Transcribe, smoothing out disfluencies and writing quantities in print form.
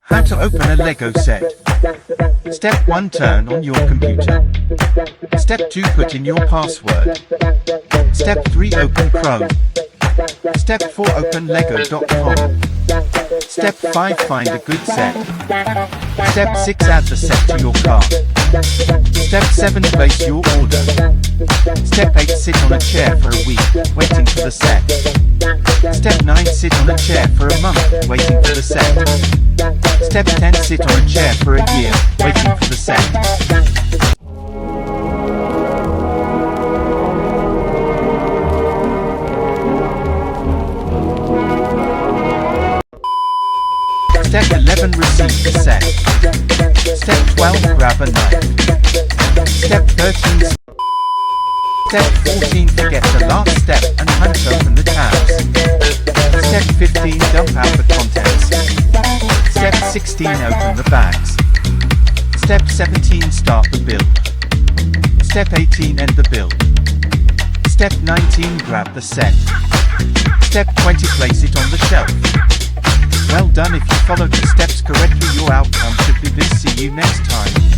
How to open a Lego set. Step 1. Turn on your computer. Step 2. Put in your password. Step 3. Open Chrome. Step 4. Open lego.com. Step 5. Find a good set. Step 6. Add the set to your cart. Step 7. Place your order. Step 8. Sit on a chair for a week, waiting for the set. Step 9. Sit on a chair for a month, waiting for the set. Step 10. Sit on a chair for a year, waiting for the set. Step 11. Receive the set. Step 12. Grab a knife. Step 13. Step 14. Forget the last step and hunt open the tabs. Step 15. Dump out the contents. Step 16. Open the bags. Step 17. Start the build. Step 18. End the build. Step 19. Grab the set. Step 20. Place it on the shelf. Well done. If you followed the steps correctly, your outcome should be this. See you next time.